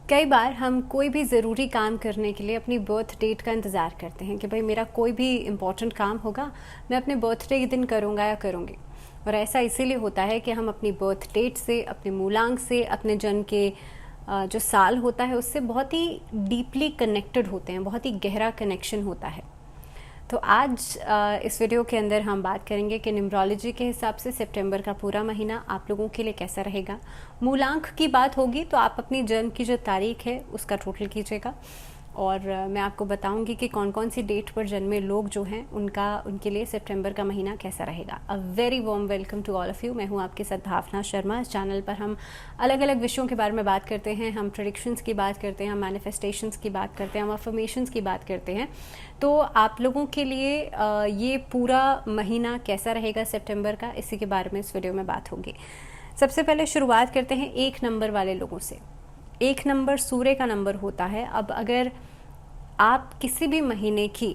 कई बार हम कोई भी ज़रूरी काम करने के लिए अपनी बर्थ डेट का इंतज़ार करते हैं कि भाई मेरा कोई भी इम्पॉर्टेंट काम होगा, मैं अपने बर्थडे के दिन करूँगा या करूँगी। और ऐसा इसीलिए होता है कि हम अपनी बर्थ डेट से, अपने मूलांक से, अपने जन्म के जो साल होता है उससे बहुत ही डीपली कनेक्टेड होते हैं, बहुत ही गहरा कनेक्शन होता है। तो आज इस वीडियो के अंदर हम बात करेंगे कि न्यूमरोलॉजी के हिसाब से सितंबर का पूरा महीना आप लोगों के लिए कैसा रहेगा। मूलांक की बात होगी तो आप अपनी जन्म की जो तारीख है उसका टोटल कीजिएगा, और मैं आपको बताऊंगी कि कौन कौन सी डेट पर जन्मे लोग जो हैं उनके लिए सितंबर का महीना कैसा रहेगा। A very warm welcome to all of you. मैं हूं आपके साथ भावना शर्मा। इस चैनल पर हम अलग अलग विषयों के बारे में बात करते हैं, हम प्रेडिक्शंस की बात करते हैं, हम मैनिफेस्टेशंस की बात करते हैं, हम अफर्मेशंस की बात करते हैं। तो आप लोगों के लिए ये पूरा महीना कैसा रहेगा सितंबर का, इसी के बारे में इस वीडियो में बात होगी। सबसे पहले शुरुआत करते हैं 1 नंबर वाले लोगों से। 1 नंबर सूर्य का नंबर होता है। अब अगर आप किसी भी महीने की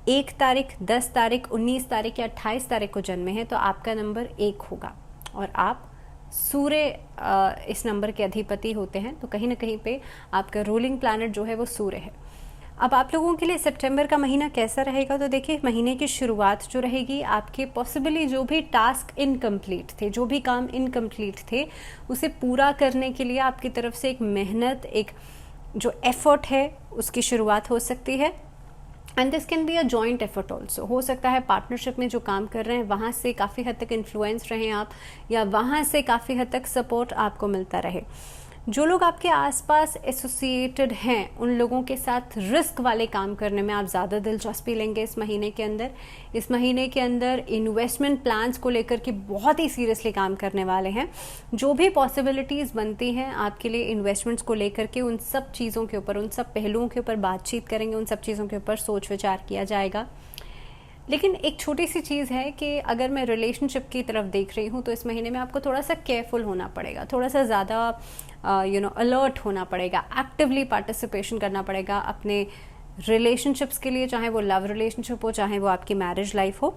1 तारीख, 10 तारीख, 19 तारीख या 28 तारीख को जन्मे हैं तो आपका नंबर 1 होगा, और आप सूर्य इस नंबर के अधिपति होते हैं। तो कहीं ना कहीं पे आपका रूलिंग प्लैनेट जो है वो सूर्य है। अब आप लोगों के लिए सितंबर का महीना कैसा रहेगा, तो देखिए महीने की शुरुआत जो रहेगी, आपके पॉसिबली जो भी टास्क इनकम्प्लीट थे, जो भी काम इनकम्प्लीट थे, उसे पूरा करने के लिए आपकी तरफ से एक मेहनत, एक जो एफर्ट है उसकी शुरुआत हो सकती है। And this can be a joint effort also. हो सकता है पार्टनरशिप में जो काम कर रहे हैं वहाँ से काफ़ी हद तक इन्फ्लुएंस रहें आप, या वहाँ से काफ़ी हद तक सपोर्ट आपको मिलता रहे। जो लोग आपके आसपास एसोसिएटेड हैं उन लोगों के साथ रिस्क वाले काम करने में आप ज़्यादा दिलचस्पी लेंगे इस महीने के अंदर। इस महीने के अंदर इन्वेस्टमेंट प्लान्स को लेकर के बहुत ही सीरियसली काम करने वाले हैं। जो भी पॉसिबिलिटीज़ बनती हैं आपके लिए इन्वेस्टमेंट्स को लेकर के, उन सब चीज़ों के ऊपर, उन सब पहलुओं के ऊपर बातचीत करेंगे, उन सब चीज़ों के ऊपर सोच विचार किया जाएगा। लेकिन एक छोटी सी चीज़ है कि अगर मैं रिलेशनशिप की तरफ देख रही हूँ तो इस महीने में आपको थोड़ा सा केयरफुल होना पड़ेगा, थोड़ा सा ज़्यादा अलर्ट होना पड़ेगा, एक्टिवली पार्टिसिपेशन करना पड़ेगा अपने रिलेशनशिप्स के लिए, चाहे वो लव रिलेशनशिप हो, चाहे वो आपकी मैरिज लाइफ हो।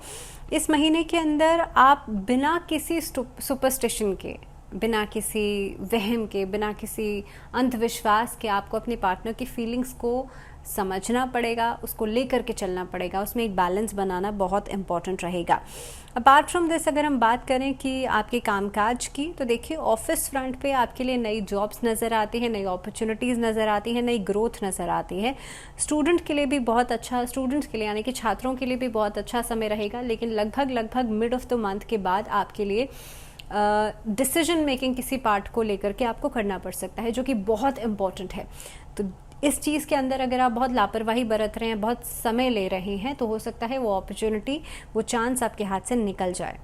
इस महीने के अंदर आप बिना किसी सुपरस्टिशन के, बिना किसी वहम के, बिना किसी अंधविश्वास के आपको अपने पार्टनर की फीलिंग्स को समझना पड़ेगा, उसको लेकर के चलना पड़ेगा, उसमें एक बैलेंस बनाना बहुत इम्पॉर्टेंट रहेगा। अपार्ट फ्रॉम दिस अगर हम बात करें कि आपके कामकाज की, तो देखिए ऑफिस फ्रंट पे आपके लिए नई जॉब्स नज़र आती हैं, नई अपॉर्चुनिटीज़ नज़र आती हैं, नई ग्रोथ नज़र आती है। स्टूडेंट के लिए भी बहुत अच्छा, स्टूडेंट्स के लिए यानी कि छात्रों के लिए भी बहुत अच्छा समय रहेगा। लेकिन लगभग मिड ऑफ द मंथ के बाद आपके लिए डिसीजन मेकिंग किसी पार्ट को लेकर के आपको करना पड़ सकता है, जो कि बहुत इम्पॉर्टेंट है। तो इस चीज़ के अंदर अगर आप बहुत लापरवाही बरत रहे हैं, बहुत समय ले रहे हैं, तो हो सकता है वो अपॉर्चुनिटी, वो चांस आपके हाथ से निकल जाए।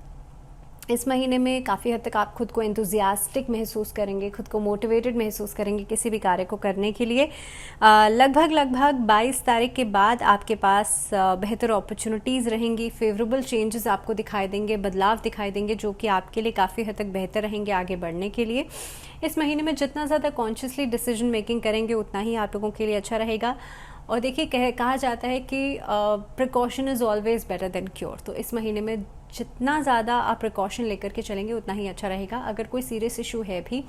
इस महीने में काफ़ी हद तक आप खुद को एंथुजियास्टिक महसूस करेंगे, खुद को मोटिवेटेड महसूस करेंगे किसी भी कार्य को करने के लिए। लगभग 22 तारीख के बाद आपके पास बेहतर अपॉर्चुनिटीज़ रहेंगी, फेवरेबल चेंजेस आपको दिखाई देंगे, बदलाव दिखाई देंगे, जो कि आपके लिए काफ़ी हद तक बेहतर रहेंगे आगे बढ़ने के लिए। इस महीने में जितना ज़्यादा कॉन्शियसली डिसीजन मेकिंग करेंगे उतना ही आप लोगों के लिए अच्छा रहेगा। और देखिए कहा जाता है कि precaution is always better than cure. तो इस महीने में जितना ज़्यादा आप प्रिकॉशन लेकर के चलेंगे उतना ही अच्छा रहेगा। अगर कोई सीरियस इशू है भी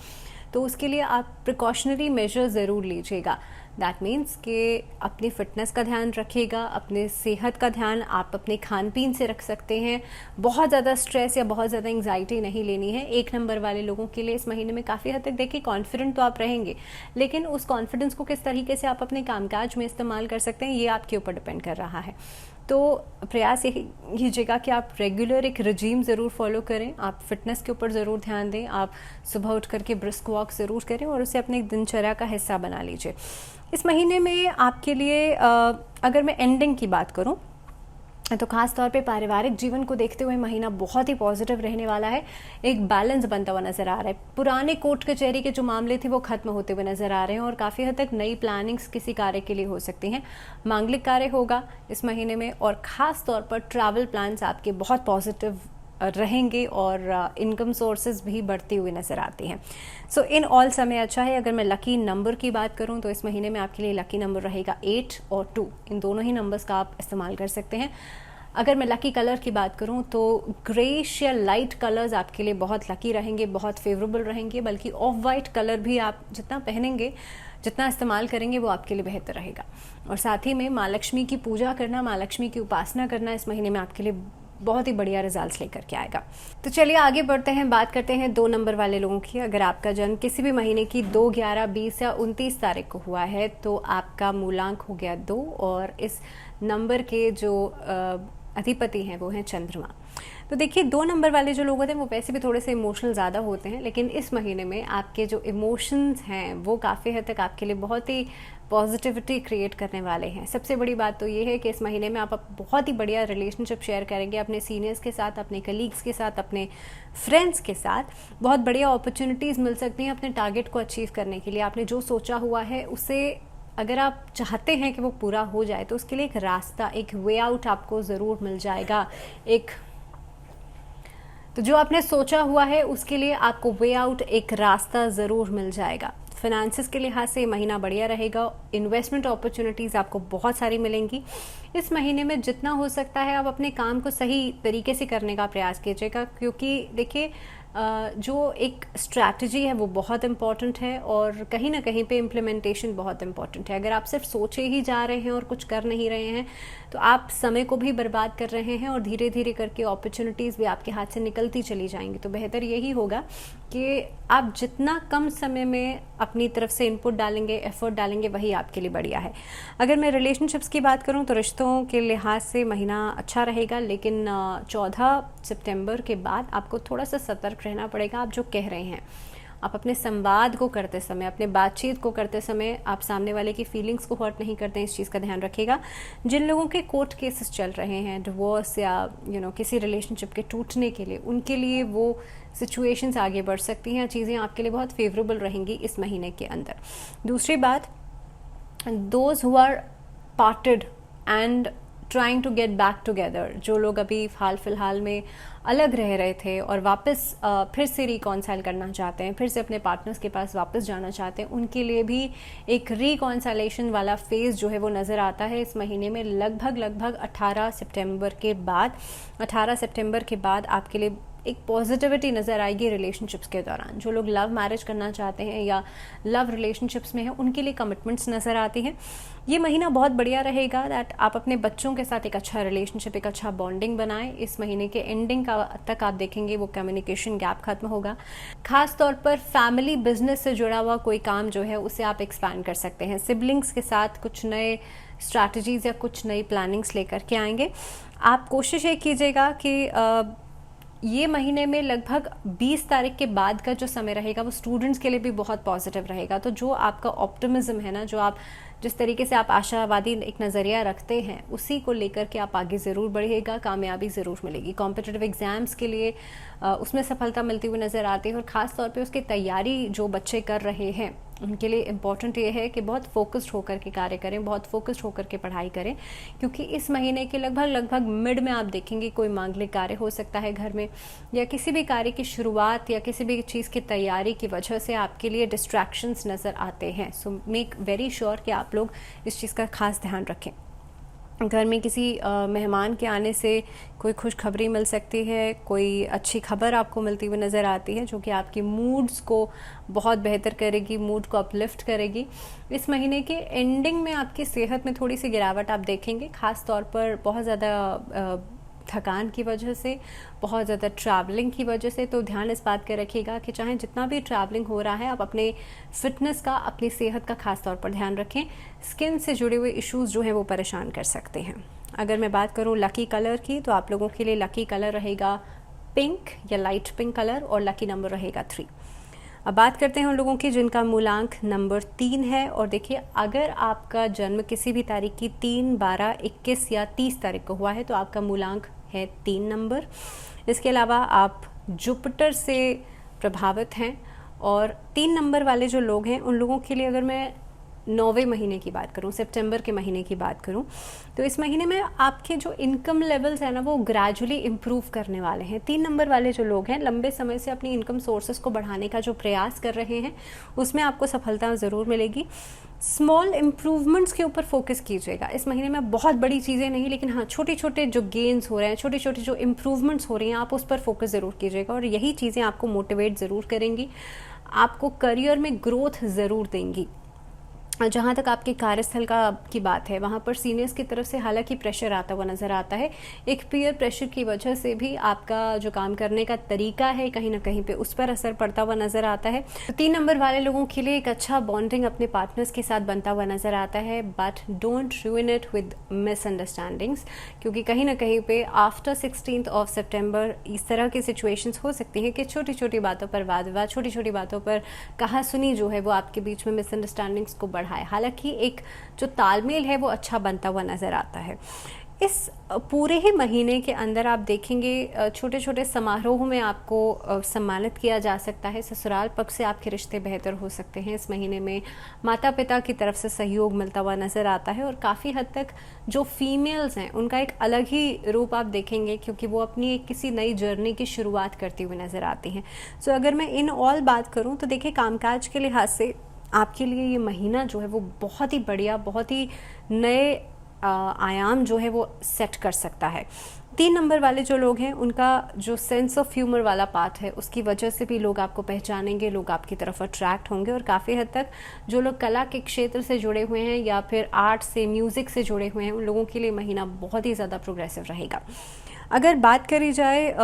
तो उसके लिए आप प्रिकॉशनरी मेजर ज़रूर लीजिएगा। दैट मीन्स कि अपनी फ़िटनेस का ध्यान रखिएगा, अपने सेहत का ध्यान आप अपने खान पीन से रख सकते हैं। बहुत ज़्यादा स्ट्रेस या बहुत ज़्यादा एंग्जाइटी नहीं लेनी है। 1 नंबर वाले लोगों के लिए इस महीने में काफ़ी हद तक देखिए कॉन्फिडेंट तो आप रहेंगे, लेकिन उस कॉन्फिडेंस को किस तरीके से आप अपने कामकाज में इस्तेमाल कर सकते हैं ये आपके ऊपर डिपेंड कर रहा है। तो प्रयास यही कीजिएगा कि आप रेगुलर एक रजीम ज़रूर फॉलो करें, आप फिटनेस के ऊपर ज़रूर ध्यान दें, आप सुबह उठ करके ब्रिस्क वॉक ज़रूर करें और उसे अपने दिनचर्या का हिस्सा बना लीजिए। इस महीने में आपके लिए अगर मैं एंडिंग की बात करूं तो खास तौर पे पारिवारिक जीवन को देखते हुए महीना बहुत ही पॉजिटिव रहने वाला है। एक बैलेंस बनता हुआ नज़र आ रहा है। पुराने कोर्ट कचहरी के जो मामले थे वो खत्म होते हुए नज़र आ रहे हैं और काफ़ी हद तक नई प्लानिंग्स किसी कार्य के लिए हो सकती हैं। मांगलिक कार्य होगा इस महीने में, और ख़ास तौर पर ट्रैवल प्लान्स आपके बहुत पॉजिटिव रहेंगे और इनकम सोर्सेज भी बढ़ती हुई नज़र आती हैं। सो इन ऑल समय अच्छा है। अगर मैं लकी नंबर की बात करूं तो इस महीने में आपके लिए लकी नंबर रहेगा 8 और 2। इन दोनों ही नंबर्स का आप इस्तेमाल कर सकते हैं। अगर मैं लकी कलर की बात करूं तो ग्रेश या लाइट कलर्स आपके लिए बहुत लकी रहेंगे, बहुत फेवरेबल रहेंगे। बल्कि ऑफ वाइट कलर भी आप जितना पहनेंगे जितना इस्तेमाल करेंगे वो आपके लिए बेहतर रहेगा। और साथ ही में माँ लक्ष्मी की पूजा करना, माँ लक्ष्मी की उपासना करना इस महीने में आपके लिए बहुत ही बढ़िया रिजल्ट्स लेकर के आएगा। तो चलिए आगे बढ़ते हैं, बात करते हैं 2 नंबर वाले लोगों की। अगर आपका जन्म किसी भी महीने की 2, 11, 20 या 29 तारीख को हुआ है तो आपका मूलांक हो गया 2, और इस नंबर के जो अधिपति हैं वो हैं चंद्रमा। तो देखिए 2 नंबर वाले जो लोग होते हैं वो वैसे भी थोड़े से इमोशनल ज़्यादा होते हैं, लेकिन इस महीने में आपके जो इमोशंस हैं वो काफ़ी हद तक आपके लिए बहुत ही पॉजिटिविटी क्रिएट करने वाले हैं। सबसे बड़ी बात तो ये है कि इस महीने में आप बहुत ही बढ़िया रिलेशनशिप शेयर करेंगे अपने सीनियर्स के साथ, अपने कलीग्स के साथ, अपने फ्रेंड्स के साथ। बहुत बढ़िया अपॉर्चुनिटीज़ मिल सकती हैं अपने टारगेट को अचीव करने के लिए। आपने जो सोचा हुआ है उसे अगर आप चाहते हैं कि वो पूरा हो जाए तो उसके लिए एक रास्ता, एक वे आउट आपको ज़रूर मिल जाएगा। तो जो आपने सोचा हुआ है उसके लिए आपको वे आउट, एक रास्ता ज़रूर मिल जाएगा। फाइनेंसिस के लिहाज से महीना बढ़िया रहेगा। इन्वेस्टमेंट अपॉर्चुनिटीज़ आपको बहुत सारी मिलेंगी। इस महीने में जितना हो सकता है आप अपने काम को सही तरीके से करने का प्रयास कीजिएगा, क्योंकि देखिए जो एक स्ट्रैटेजी है वो बहुत इम्पॉर्टेंट है और कहीं ना कहीं पे इम्प्लीमेंटेशन बहुत इम्पॉर्टेंट है। अगर आप सिर्फ सोचे ही जा रहे हैं और कुछ कर नहीं रहे हैं तो आप समय को भी बर्बाद कर रहे हैं और धीरे धीरे करके अपॉर्चुनिटीज़ भी आपके हाथ से निकलती चली जाएंगी। तो बेहतर यही होगा कि आप जितना कम समय में अपनी तरफ से इनपुट डालेंगे, एफर्ट डालेंगे, वही आपके लिए बढ़िया है। अगर मैं रिलेशनशिप्स की बात करूं तो रिश्तों के लिहाज से महीना अच्छा रहेगा, लेकिन 14 सितंबर के बाद आपको थोड़ा सा सतर्क रहना पड़ेगा। आप जो कह रहे हैं, आप अपने संवाद को करते समय, अपने बातचीत को करते समय आप सामने वाले की फीलिंग्स को हर्ट नहीं करते हैं, इस चीज़ का ध्यान रखिएगा। जिन लोगों के कोर्ट केसेस चल रहे हैं, डिवोर्स या किसी रिलेशनशिप के टूटने के लिए, उनके लिए वो सिचुएशंस आगे बढ़ सकती हैं, चीज़ें आपके लिए बहुत फेवरेबल रहेंगी इस महीने के अंदर। दूसरी बात, those who are parted and trying to get back together, जो लोग अभी हाल फिलहाल में अलग रह रहे थे और वापस फिर से रिकॉन्साइल करना चाहते हैं, फिर से अपने पार्टनर्स के पास वापस जाना चाहते हैं, उनके लिए भी एक रिकॉन्साइलेशन वाला फेज़ जो है वो नज़र आता है इस महीने में। लगभग 18 सितंबर के बाद आपके लिए एक पॉजिटिविटी नज़र आएगी रिलेशनशिप्स के दौरान। जो लोग लव मैरिज करना चाहते हैं या लव रिलेशनशिप्स में हैं, उनके लिए कमिटमेंट्स नज़र आती हैं। ये महीना बहुत बढ़िया रहेगा दैट आप अपने बच्चों के साथ एक अच्छा रिलेशनशिप, एक अच्छा बॉन्डिंग बनाएं। इस महीने के एंडिंग तक आप देखेंगे वो कम्युनिकेशन गैप खत्म होगा। खास तौर पर फैमिली बिजनेस से जुड़ा हुआ कोई काम जो है उसे आप एक्सपैंड कर सकते हैं। सिबलिंग्स के साथ कुछ नए स्ट्रैटेजीज या कुछ नई प्लानिंग्स लेकर के आएंगे। आप कोशिश ये कीजिएगा कि ये महीने में लगभग 20 तारीख के बाद का जो समय रहेगा वो स्टूडेंट्स के लिए भी बहुत पॉजिटिव रहेगा। तो जो आपका ऑप्टिमिज्म है ना, जो आप जिस तरीके से आप आशावादी एक नज़रिया रखते हैं, उसी को लेकर के आप आगे ज़रूर बढ़िएगा, कामयाबी ज़रूर मिलेगी। कॉम्पिटिटिव एग्ज़ाम्स के लिए उसमें सफलता मिलती हुई नज़र आती है और ख़ास तौर पे उसकी तैयारी जो बच्चे कर रहे हैं उनके लिए इम्पॉर्टेंट ये है कि बहुत फोकस्ड होकर के कार्य करें, बहुत फोकस्ड होकर के पढ़ाई करें, क्योंकि इस महीने के लगभग मिड में आप देखेंगे कोई मांगलिक कार्य हो सकता है घर में, या किसी भी कार्य की शुरुआत या किसी भी चीज़ की तैयारी की वजह से आपके लिए डिस्ट्रैक्शंस नज़र आते हैं। सो मेक वेरी श्योर कि आप लोग इस चीज़ का खास ध्यान रखें। घर में किसी मेहमान के आने से कोई खुशखबरी मिल सकती है, कोई अच्छी खबर आपको मिलती हुई नज़र आती है जो कि आपकी मूड्स को बहुत बेहतर करेगी, मूड को अपलिफ्ट करेगी। इस महीने के एंडिंग में आपकी सेहत में थोड़ी सी गिरावट आप देखेंगे, ख़ास तौर पर बहुत ज़्यादा थकान की वजह से, बहुत ज़्यादा ट्रैवलिंग की वजह से। तो ध्यान इस बात का रखिएगा कि चाहे जितना भी ट्रैवलिंग हो रहा है, आप अपने फिटनेस का, अपनी सेहत का खास तौर पर ध्यान रखें। स्किन से जुड़े हुए इश्यूज़ जो हैं वो परेशान कर सकते हैं। अगर मैं बात करूं लकी कलर की, तो आप लोगों के लिए लकी कलर रहेगा पिंक या लाइट पिंक कलर और लकी नंबर रहेगा 3। अब बात करते हैं उन लोगों की जिनका मूलांक नंबर 3 है। और देखिए, अगर आपका जन्म किसी भी तारीख की 3, 12, 21 या 30 तारीख को हुआ है तो आपका मूलांक है 3 नंबर। इसके अलावा आप जुपिटर से प्रभावित हैं। और 3 नंबर वाले जो लोग हैं उन लोगों के लिए अगर मैं 9वें महीने की बात करूं, सितंबर के महीने की बात करूं, तो इस महीने में आपके जो इनकम लेवल्स हैं ना वो ग्रेजुअली इम्प्रूव करने वाले हैं। 3 नंबर वाले जो लोग हैं लंबे समय से अपनी इनकम सोर्सेज को बढ़ाने का जो प्रयास कर रहे हैं उसमें आपको सफलता ज़रूर मिलेगी। स्मॉल इम्प्रूवमेंट्स के ऊपर फोकस कीजिएगा इस महीने में। बहुत बड़ी चीज़ें नहीं, लेकिन हाँ छोटे छोटे जो गेन्स हो रहे हैं, छोटे छोटे जो इम्प्रूवमेंट्स हो रही हैं, आप उस पर फोकस ज़रूर कीजिएगा और यही चीज़ें आपको मोटिवेट ज़रूर करेंगी, आपको करियर में ग्रोथ ज़रूर देंगी। जहाँ तक आपके कार्यस्थल की बात है, वहाँ पर सीनियर्स की तरफ से हालांकि प्रेशर आता हुआ नज़र आता है। एक पीयर प्रेशर की वजह से भी आपका जो काम करने का तरीका है कहीं ना कहीं पे उस पर असर पड़ता हुआ नज़र आता है। तो 3 नंबर वाले लोगों के लिए एक अच्छा बॉन्डिंग अपने पार्टनर्स के साथ बनता हुआ नज़र आता है, but don't रूइन it with misunderstandings, क्योंकि कहीं ना कहीं पे आफ्टर 16th ऑफ सितंबर इस तरह की सिचुएशंस हो सकती हैं कि छोटी छोटी बातों पर वाद विवाद, छोटी छोटी बातों पर कहा सुनी जो है वो आपके बीच में मिसअंडरस्टैंडिंग्स को है। हालांकि एक जो तालमेल है वो अच्छा बनता हुआ नजर आता है। इस पूरे ही महीने के अंदर आप देखेंगे छोटे छोटे समारोह में आपको सम्मानित किया जा सकता है। ससुराल पक्ष से आपके रिश्ते बेहतर हो सकते हैं। इस महीने में माता पिता की तरफ से सहयोग मिलता हुआ नज़र आता है और काफ़ी हद तक जो फीमेल्स हैं उनका एक अलग ही रूप आप देखेंगे, क्योंकि वो अपनी एक किसी नई जर्नी की शुरुआत करती हुई नज़र आती हैं। सो अगर मैं इन ऑल बात करूँ तो देखिए, कामकाज के लिहाज से आपके लिए ये महीना जो है वो बहुत ही बढ़िया, बहुत ही नए आयाम जो है वो सेट कर सकता है। 3 नंबर वाले जो लोग हैं उनका जो सेंस ऑफ ह्यूमर वाला पार्ट है उसकी वजह से भी लोग आपको पहचानेंगे, लोग आपकी तरफ अट्रैक्ट होंगे। और काफ़ी हद तक जो लोग कला के क्षेत्र से जुड़े हुए हैं या फिर आर्ट से, म्यूज़िक से जुड़े हुए हैं, उन लोगों के लिए महीना बहुत ही ज़्यादा प्रोग्रेसिव रहेगा। अगर बात करी जाए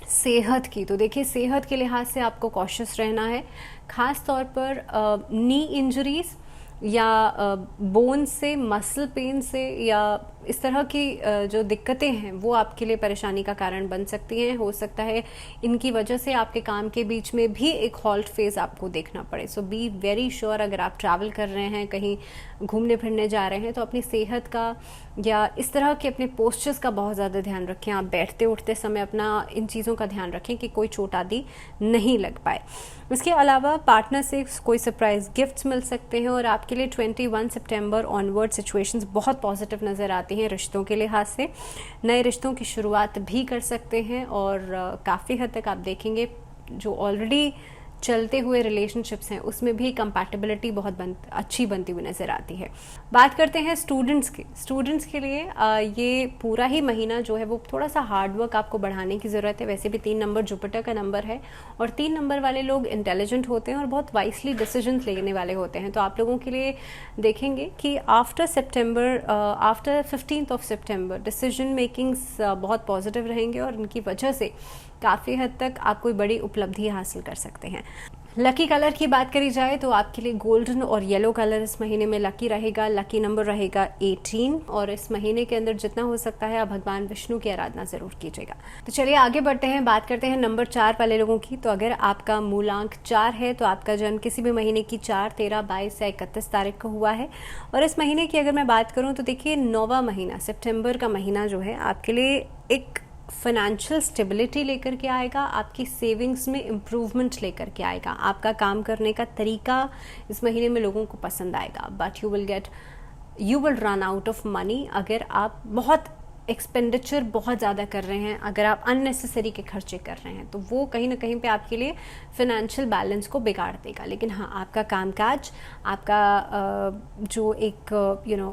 सेहत की, तो देखिए सेहत के लिहाज से आपको कॉशियस रहना है। ख़ास तौर पर नी इंजरीज़ या बोन से, मसल पेन से या इस तरह की जो दिक्कतें हैं वो आपके लिए परेशानी का कारण बन सकती हैं। हो सकता है इनकी वजह से आपके काम के बीच में भी एक हॉल्ट फेज़ आपको देखना पड़े। सो बी वेरी श्योर, अगर आप ट्रैवल कर रहे हैं, कहीं घूमने फिरने जा रहे हैं, तो अपनी सेहत का या इस तरह के अपने पोस्चर्स का बहुत ज़्यादा ध्यान रखें। आप बैठते उठते समय अपना इन चीज़ों का ध्यान रखें कि कोई चोट आदि नहीं लग पाए। इसके अलावा पार्टनर से कोई सरप्राइज़ गिफ्ट्स मिल सकते हैं और आपके लिए 21 सितंबर ऑनवर्ड सिचुएशंस बहुत पॉजिटिव नज़र आती हैं। रिश्तों के लिहाज से नए रिश्तों की शुरुआत भी कर सकते हैं और काफ़ी हद तक आप देखेंगे जो ऑलरेडी चलते हुए रिलेशनशिप्स हैं उसमें भी कंपैटिबिलिटी बहुत अच्छी बनती हुई नज़र आती है। बात करते हैं स्टूडेंट्स की। स्टूडेंट्स के लिए ये पूरा ही महीना जो है वो थोड़ा सा हार्ड वर्क आपको बढ़ाने की ज़रूरत है। वैसे भी 3 नंबर जुपिटर का नंबर है और 3 नंबर वाले लोग इंटेलिजेंट होते हैं और बहुत वाइसली डिसीजंस लेने वाले होते हैं। तो आप लोगों के लिए देखेंगे कि after 15th of September decision makings बहुत पॉजिटिव रहेंगे और इनकी वजह से काफ़ी हद तक आप कोई बड़ी उपलब्धि हासिल कर सकते हैं। लकी कलर की बात करी जाए तो आपके लिए गोल्डन और येलो कलर इस महीने में लकी रहेगा। लकी नंबर रहेगा 18 और इस महीने के अंदर जितना हो सकता है आप भगवान विष्णु की आराधना ज़रूर कीजिएगा। तो चलिए आगे बढ़ते हैं, बात करते हैं नंबर 4 वाले लोगों की। तो अगर आपका मूलांक 4 है तो आपका जन्म किसी भी महीने की 4, 13, 22 या 31 तारीख को हुआ है। और इस महीने की अगर मैं बात करूँ तो देखिए 9वां महीना सितंबर का महीना जो है आपके लिए एक फाइनेंशियल स्टेबिलिटी लेकर के आएगा, आपकी सेविंग्स में इम्प्रूवमेंट लेकर के आएगा। आपका काम करने का तरीका इस महीने में लोगों को पसंद आएगा, but you will run out of money अगर आप बहुत एक्सपेंडिचर बहुत ज़्यादा कर रहे हैं, अगर आप अननेसेसरी के खर्चे कर रहे हैं तो वो कहीं ना कहीं पे आपके लिए फिनेंशियल बैलेंस को बिगाड़ देगा। लेकिन हाँ, आपका कामकाज, आपका जो एक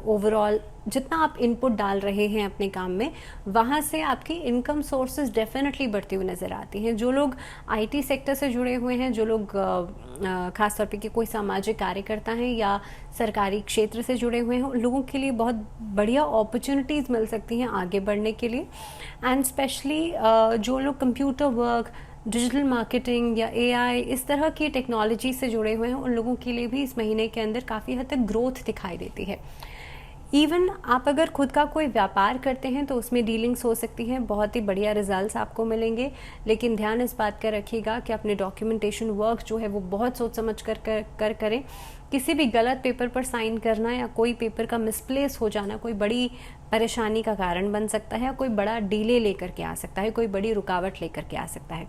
ओवरऑल जितना आप इनपुट डाल रहे हैं अपने काम में, वहाँ से आपकी इनकम सोर्सेज डेफिनेटली बढ़ती हुई नज़र आती हैं। जो लोग आईटी सेक्टर से जुड़े हुए हैं, जो लोग खास तौर पे कि कोई सामाजिक कार्यकर्ता हैं या सरकारी क्षेत्र से जुड़े हुए हैं, उन लोगों के लिए बहुत बढ़िया अपॉर्चुनिटीज़ मिल सकती हैं आगे बढ़ने के लिए। एंड स्पेशली जो लोग कंप्यूटर वर्क, डिजिटल मार्केटिंग या एआई इस तरह की टेक्नोलॉजी से जुड़े हुए हैं, उन लोगों के लिए भी इस महीने के अंदर काफ़ी हद तक ग्रोथ दिखाई देती है। इवन आप अगर खुद का कोई व्यापार करते हैं तो उसमें डीलिंग्स हो सकती हैं, बहुत ही बढ़िया रिजल्ट्स आपको मिलेंगे। लेकिन ध्यान इस बात का रखिएगा कि अपने डॉक्यूमेंटेशन वर्क जो है वो बहुत सोच समझ कर करें। किसी भी गलत पेपर पर साइन करना या कोई पेपर का मिसप्लेस हो जाना कोई बड़ी परेशानी का कारण बन सकता है, कोई बड़ा डिले लेकर के आ सकता है, कोई बड़ी रुकावट लेकर के आ सकता है।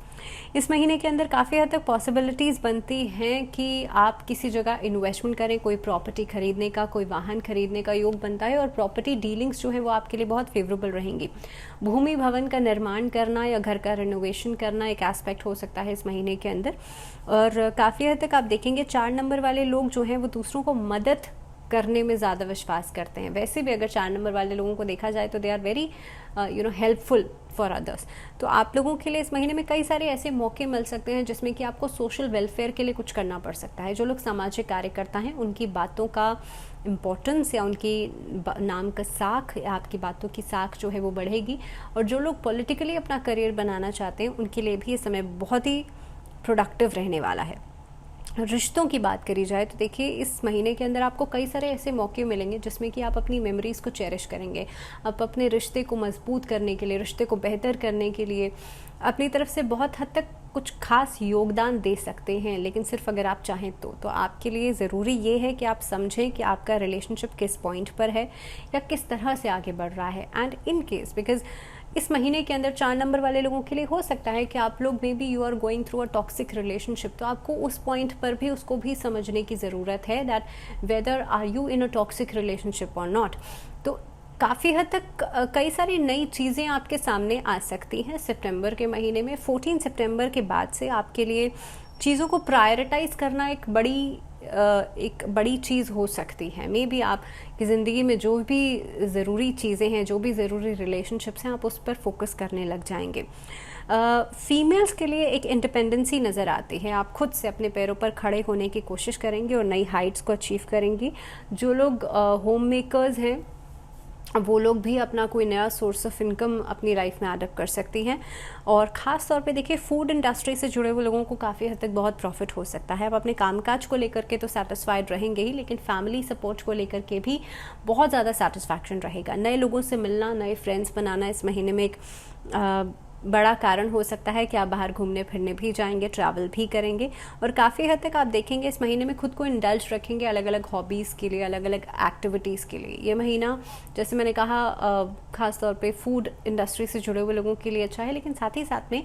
इस महीने के अंदर काफ़ी हद तक पॉसिबिलिटीज़ बनती हैं कि आप किसी जगह इन्वेस्टमेंट करें, कोई प्रॉपर्टी खरीदने का, कोई वाहन खरीदने का योग बनता है और प्रॉपर्टी डीलिंग्स जो है वो आपके लिए बहुत फेवरेबल रहेंगी। भूमि भवन का निर्माण करना या घर का रेनोवेशन करना एक एस्पेक्ट हो सकता है इस महीने के अंदर। और काफ़ी हद तक आप देखेंगे 4 नंबर वाले लोग जो हैं वो दूसरों को मदद करने में ज़्यादा विश्वास करते हैं। वैसे भी अगर 4 नंबर वाले लोगों को देखा जाए तो they are very helpful for others. तो आप लोगों के लिए इस महीने में कई सारे ऐसे मौके मिल सकते हैं जिसमें कि आपको सोशल वेलफेयर के लिए कुछ करना पड़ सकता है। जो लोग सामाजिक कार्यकर्ता हैं उनकी बातों का इम्पोर्टेंस या उनकी नाम का साख, आपकी बातों की साख जो है वो बढ़ेगी। और जो लोग पॉलिटिकली अपना करियर बनाना चाहते हैं उनके लिए भी ये समय बहुत ही प्रोडक्टिव रहने वाला है। रिश्तों की बात करी जाए तो देखिए इस महीने के अंदर आपको कई सारे ऐसे मौके मिलेंगे जिसमें कि आप अपनी मेमोरीज़ को चेरिश करेंगे। आप अपने रिश्ते को मजबूत करने के लिए, रिश्ते को बेहतर करने के लिए अपनी तरफ से बहुत हद तक कुछ खास योगदान दे सकते हैं, लेकिन सिर्फ अगर आप चाहें तो आपके लिए ज़रूरी ये है कि आप समझें कि आपका रिलेशनशिप किस पॉइंट पर है या किस तरह से आगे बढ़ रहा है। एंड इन केस बिकॉज इस महीने के अंदर 4 नंबर वाले लोगों के लिए हो सकता है कि आप लोग maybe you are going through a toxic relationship, तो आपको उस पॉइंट पर भी उसको भी समझने की ज़रूरत है that whether are you in a toxic relationship or not. तो काफ़ी हद तक कई सारी नई चीज़ें आपके सामने आ सकती हैं सितंबर के महीने में। 14 सितंबर के बाद से आपके लिए चीज़ों को प्रायोरिटाइज करना एक बड़ी चीज़ हो सकती है। मे बी आपकी ज़िंदगी में जो भी ज़रूरी चीज़ें हैं, जो भी ज़रूरी रिलेशनशिप्स हैं, आप उस पर फोकस करने लग जाएंगे। फीमेल्स के लिए एक इंडिपेंडेंसी नज़र आती है। आप खुद से अपने पैरों पर खड़े होने की कोशिश करेंगे और नई हाइट्स को अचीव करेंगी। जो लोग होम मेकर्स हैं वो लोग भी अपना कोई नया सोर्स ऑफ इनकम अपनी लाइफ में एडअप कर सकती हैं। और ख़ास तौर पे देखिए फूड इंडस्ट्री से जुड़े हुए लोगों को काफ़ी हद तक बहुत प्रॉफिट हो सकता है। अब अपने कामकाज को लेकर के तो सेटिस्फाइड रहेंगे ही, लेकिन फैमिली सपोर्ट को लेकर के भी बहुत ज़्यादा सेटिस्फैक्शन रहेगा। नए लोगों से मिलना, नए फ्रेंड्स बनाना इस महीने में एक बड़ा कारण हो सकता है कि आप बाहर घूमने फिरने भी जाएंगे, ट्रैवल भी करेंगे और काफ़ी हद तक आप देखेंगे इस महीने में खुद को इंडल्ज रखेंगे अलग अलग हॉबीज़ के लिए, अलग अलग एक्टिविटीज़ के लिए। ये महीना जैसे मैंने कहा ख़ास तौर पे फूड इंडस्ट्री से जुड़े हुए लोगों के लिए अच्छा है, लेकिन साथ ही साथ में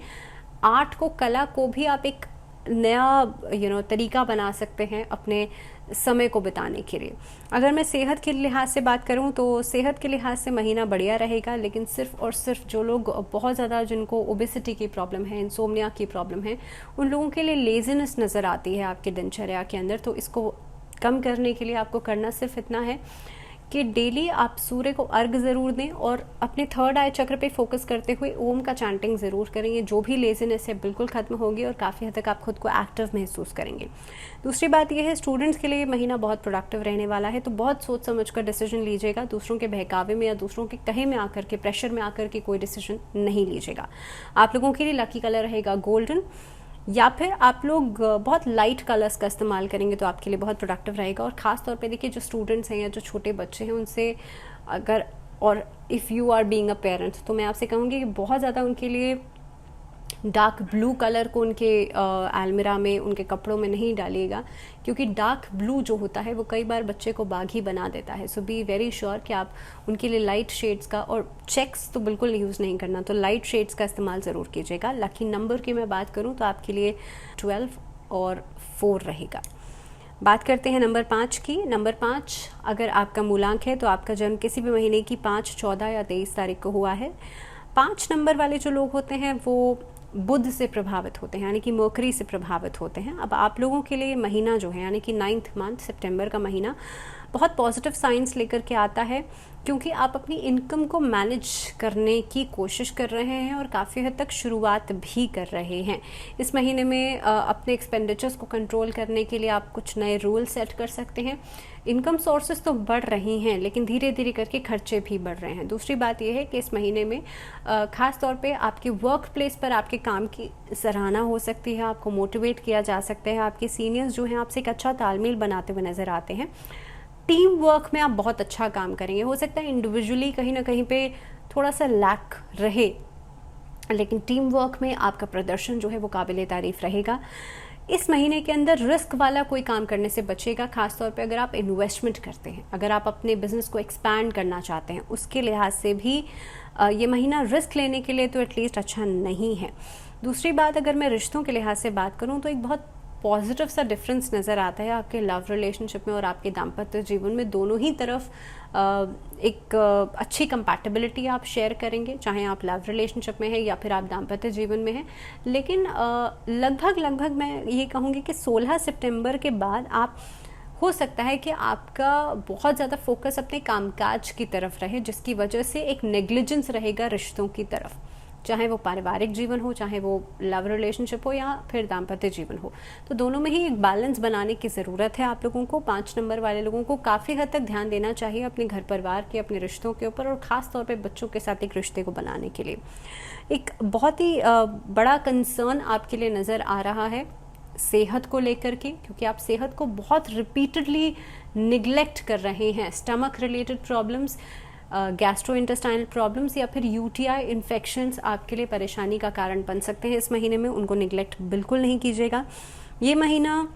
आर्ट को, कला को भी आप एक नया तरीका बना सकते हैं अपने समय को बिताने के लिए। अगर मैं सेहत के लिहाज से बात करूं तो सेहत के लिहाज से महीना बढ़िया रहेगा, लेकिन सिर्फ और सिर्फ जो लोग बहुत ज़्यादा, जिनको ओबेसिटी की प्रॉब्लम है, इंसोम्निया की प्रॉब्लम है, उन लोगों के लिए लेज़ीनेस नज़र आती है आपकी दिनचर्या के अंदर। तो इसको कम करने के लिए आपको करना सिर्फ इतना है कि डेली आप सूर्य को अर्घ ज़रूर दें और अपने थर्ड आई चक्र पे फोकस करते हुए ओम का चैंटिंग ज़रूर करेंगे। जो भी लेज़ीनेस है बिल्कुल ख़त्म होगी और काफ़ी हद तक आप खुद को एक्टिव महसूस करेंगे। दूसरी बात यह है, स्टूडेंट्स के लिए महीना बहुत प्रोडक्टिव रहने वाला है, तो बहुत सोच समझ कर डिसीजन लीजिएगा। दूसरों के बहकावे में या दूसरों के कहे में आकर के, प्रेशर में आकर के कोई डिसीजन नहीं लीजिएगा। आप लोगों के लिए लकी कलर रहेगा गोल्डन, या फिर आप लोग बहुत लाइट कलर्स का इस्तेमाल करेंगे तो आपके लिए बहुत प्रोडक्टिव रहेगा। और ख़ास तौर पे देखिए जो स्टूडेंट्स हैं या जो छोटे बच्चे हैं उनसे अगर, और if you are being a parent, तो मैं आपसे कहूँगी कि बहुत ज़्यादा उनके लिए डार्क ब्लू कलर को उनके अलमीरा में, उनके कपड़ों में नहीं डालिएगा, क्योंकि डार्क ब्लू जो होता है वो कई बार बच्चे को बागी बना देता है। सो बी वेरी श्योर कि आप उनके लिए लाइट शेड्स का, और चेक्स तो बिल्कुल यूज़ नहीं करना, तो लाइट शेड्स का इस्तेमाल ज़रूर कीजिएगा। लकी नंबर की मैं बात करूँ तो आपके लिए 12 और 4 रहेगा। बात करते हैं नंबर 5 की। नंबर 5 अगर आपका मूलांक है तो आपका जन्म किसी भी महीने की 5, 14 या 23 तारीख को हुआ है। 5 नंबर वाले जो लोग होते हैं वो बुध से प्रभावित होते हैं, यानी कि मर्करी से प्रभावित होते हैं। अब आप लोगों के लिए महीना जो है, यानी कि 9th मंथ सितंबर का महीना बहुत पॉजिटिव साइंस लेकर के आता है, क्योंकि आप अपनी इनकम को मैनेज करने की कोशिश कर रहे हैं और काफ़ी हद तक शुरुआत भी कर रहे हैं। इस महीने में अपने एक्सपेंडिचर्स को कंट्रोल करने के लिए आप कुछ नए रूल सेट कर सकते हैं। इनकम सोर्सेज तो बढ़ रही हैं, लेकिन धीरे धीरे करके खर्चे भी बढ़ रहे हैं। दूसरी बात यह है कि इस महीने में ख़ास तौर पे आपके वर्क प्लेस पर आपके काम की सराहना हो सकती है, आपको मोटिवेट किया जा सकता है। आपके सीनियर्स जो हैं आपसे एक अच्छा तालमेल बनाते हुए नज़र आते हैं। टीम वर्क में आप बहुत अच्छा काम करेंगे। हो सकता है इंडिविजुअली कहीं ना कहीं पे थोड़ा सा लैक रहे, लेकिन टीम वर्क में आपका प्रदर्शन जो है वो काबिले तारीफ रहेगा। इस महीने के अंदर रिस्क वाला कोई काम करने से बचेगा, खासतौर पे अगर आप इन्वेस्टमेंट करते हैं, अगर आप अपने बिजनेस को एक्सपैंड करना चाहते हैं, उसके लिहाज से भी ये महीना रिस्क लेने के लिए तो एटलीस्ट अच्छा नहीं है। दूसरी बात, अगर मैं रिश्तों के लिहाज से बात करूँ तो एक बहुत पॉजिटिव सा डिफरेंस नज़र आता है आपके लव रिलेशनशिप में और आपके दाम्पत्य जीवन में। दोनों ही तरफ एक अच्छी कंपैटिबिलिटी आप शेयर करेंगे, चाहे आप लव रिलेशनशिप में हैं या फिर आप दाम्पत्य जीवन में हैं। लेकिन लगभग मैं ये कहूँगी कि 16 सितंबर के बाद आप हो सकता है कि आपका बहुत ज़्यादा फोकस अपने कामकाज की तरफ रहे, जिसकी वजह से एक नेग्लिजेंस रहेगा रिश्तों की तरफ, चाहे वो पारिवारिक जीवन हो, चाहे वो लव रिलेशनशिप हो या फिर दाम्पत्य जीवन हो। तो दोनों में ही एक बैलेंस बनाने की ज़रूरत है आप लोगों को। 5 नंबर वाले लोगों को काफ़ी हद तक ध्यान देना चाहिए अपने घर परिवार के, अपने रिश्तों के ऊपर, और ख़ास तौर पे बच्चों के साथ एक रिश्ते को बनाने के लिए। एक बहुत ही बड़ा कंसर्न आपके लिए नज़र आ रहा है सेहत को लेकर के, क्योंकि आप सेहत को बहुत रिपीटेडली निगलेक्ट कर रहे हैं। Stomach related problems, gastrointestinal problems या फिर यूटीआई इन्फेक्शंस आपके लिए परेशानी का कारण बन सकते हैं इस महीने में। उनको निगलेक्ट बिल्कुल नहीं कीजिएगा। ये महीना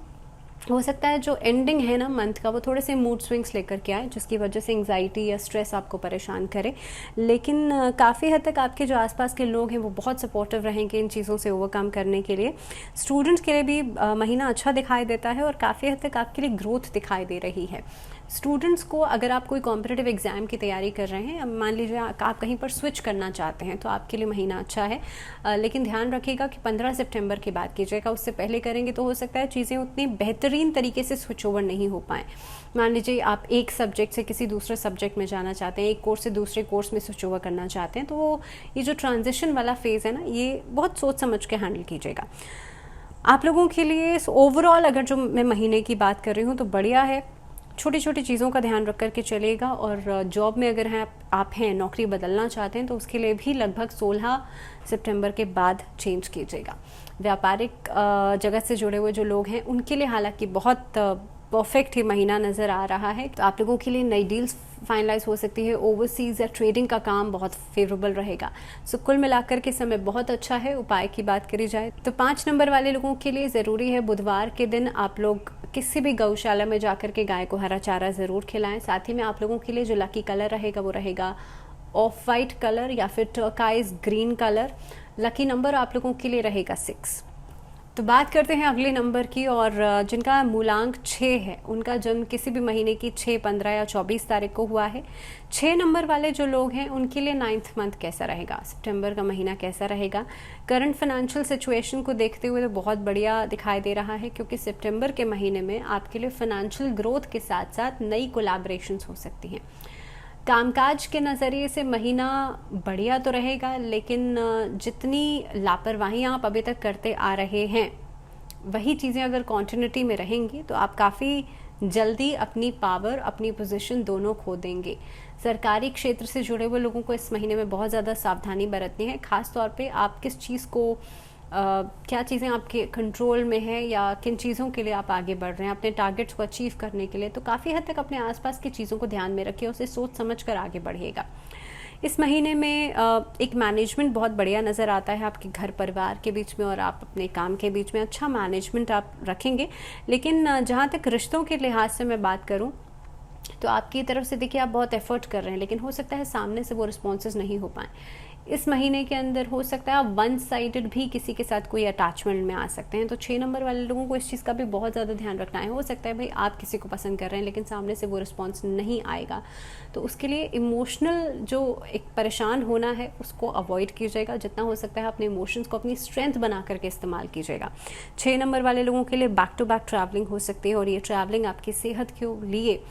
हो सकता है जो एंडिंग है ना मंथ का, वो थोड़े से मूड स्विंग्स लेकर के आए, जिसकी वजह से एंग्जाइटी या स्ट्रेस आपको परेशान करे। लेकिन काफ़ी हद तक आपके जो आसपास के लोग हैं वो बहुत सपोर्टिव रहेंगे इन चीज़ों से ओवरकम करने के लिए। स्टूडेंट्स के लिए भी महीना अच्छा दिखाई देता है और काफ़ी हद तक आपके लिए ग्रोथ दिखाई दे रही है। स्टूडेंट्स को, अगर आप कोई कॉम्पिटिटिव एग्जाम की तैयारी कर रहे हैं, मान लीजिए आप कहीं पर स्विच करना चाहते हैं, तो आपके लिए महीना अच्छा है। लेकिन ध्यान रखिएगा कि 15 सितंबर की बात कीजिएगा, उससे पहले करेंगे तो हो सकता है चीज़ें उतनी बेहतरीन तरीके से स्विच ओवर नहीं हो पाएँ। मान लीजिए आप एक सब्जेक्ट से किसी दूसरे सब्जेक्ट में जाना चाहते हैं, एक कोर्स से दूसरे कोर्स में स्विच ओवर करना चाहते हैं, तो ये जो ट्रांजिशन वाला फेज़ है ना, ये बहुत सोच समझ के हैंडल कीजिएगा। आप लोगों के लिए ओवरऑल अगर जो मैं महीने की बात कर रही हूँ तो बढ़िया है। छोटी छोटी चीज़ों का ध्यान रख कर के चलेगा। और जॉब में अगर हैं आप हैं, नौकरी बदलना चाहते हैं, तो उसके लिए भी लगभग 16 सितंबर के बाद चेंज कीजिएगा। व्यापारिक जगत से जुड़े हुए जो लोग हैं उनके लिए हालांकि बहुत परफेक्ट ही महीना नज़र आ रहा है। तो आप लोगों के लिए नई डील्स फाइनलाइज हो सकती है, ओवरसीज़ या ट्रेडिंग का काम बहुत फेवरेबल रहेगा। सो कुल मिलाकर के समय बहुत अच्छा है। उपाय की बात करी जाए तो 5 नंबर वाले लोगों के लिए ज़रूरी है बुधवार के दिन आप लोग किसी भी गौशाला में जाकर के गाय को हरा चारा ज़रूर खिलाएं। साथ ही में आप लोगों के लिए जो लकी कलर रहेगा वो रहेगा ऑफ वाइट कलर या फिर turquoise green colour. Lucky number आप लोगों के लिए रहेगा 6। तो बात करते हैं अगले नंबर की, और जिनका मूलांक 6 है उनका जन्म किसी भी महीने की 6, 15 या 24 तारीख को हुआ है। 6 नंबर वाले जो लोग हैं उनके लिए 9th मंथ कैसा रहेगा, सितंबर का महीना कैसा रहेगा। करंट फाइनेंशियल सिचुएशन को देखते हुए तो बहुत बढ़िया दिखाई दे रहा है, क्योंकि सितंबर के महीने में आपके लिए फाइनेंशियल ग्रोथ के साथ साथ नई कोलैबोरेशंस हो सकती हैं। कामकाज के नज़रिए से महीना बढ़िया तो रहेगा, लेकिन जितनी लापरवाही आप अभी तक करते आ रहे हैं वही चीज़ें अगर कॉन्टिन्यूटी में रहेंगी तो आप काफ़ी जल्दी अपनी पावर, अपनी पोजीशन दोनों खो देंगे। सरकारी क्षेत्र से जुड़े हुए लोगों को इस महीने में बहुत ज़्यादा सावधानी बरतनी है। खास तौर पे आप किस चीज़ को क्या चीज़ें आपके कंट्रोल में है या किन चीज़ों के लिए आप आगे बढ़ रहे हैं अपने टारगेट्स को अचीव करने के लिए, तो काफ़ी हद तक अपने आसपास की चीज़ों को ध्यान में रखिए, उसे सोच समझ कर आगे बढ़िएगा। इस महीने में एक मैनेजमेंट बहुत बढ़िया नज़र आता है आपके घर परिवार के बीच में और आप अपने काम के बीच में। अच्छा मैनेजमेंट आप रखेंगे। लेकिन जहाँ तक रिश्तों के लिहाज से मैं बात करूँ तो आपकी तरफ से देखिए आप बहुत एफर्ट कर रहे हैं, लेकिन हो सकता है सामने से वो रिस्पॉन्सेज नहीं हो पाए। इस महीने के अंदर हो सकता है आप वन साइडेड भी किसी के साथ कोई अटैचमेंट में आ सकते हैं। तो 6 नंबर वाले लोगों को इस चीज़ का भी बहुत ज़्यादा ध्यान रखना है। हो सकता है भाई आप किसी को पसंद कर रहे हैं लेकिन सामने से वो रिस्पॉन्स नहीं आएगा, तो उसके लिए इमोशनल जो एक परेशान होना है उसको अवॉइड कीजिएगा। जितना हो सकता है अपने इमोशंस को अपनी स्ट्रेंथ बना करके इस्तेमाल कीजिएगा। 6 नंबर वाले लोगों के लिए बैक टू बैक ट्रैवलिंग हो सकती है और ये ट्रैवलिंग आपकी सेहत के लिए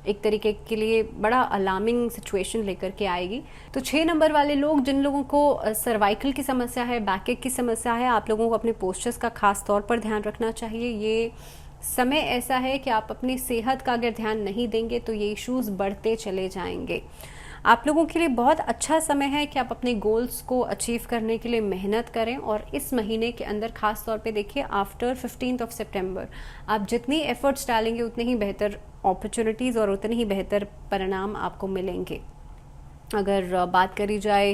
एक तरीके के लिए बड़ा अलार्मिंग सिचुएशन लेकर के आएगी। तो 6 नंबर वाले लोग, जिन लोगों को सर्वाइकल की समस्या है, बैक की समस्या है, आप लोगों को अपने पोस्चर्स का खास तौर पर ध्यान रखना चाहिए। ये समय ऐसा है कि आप अपनी सेहत का अगर ध्यान नहीं देंगे तो ये इश्यूज बढ़ते चले जाएंगे। आप लोगों के लिए बहुत अच्छा समय है कि आप अपने गोल्स को अचीव करने के लिए मेहनत करें। और इस महीने के अंदर खास तौर पे देखिए आफ्टर 15 सितंबर आप जितनी एफर्ट्स डालेंगे उतने ही बेहतर अपॉर्चुनिटीज़ और उतने ही बेहतर परिणाम आपको मिलेंगे। अगर बात करी जाए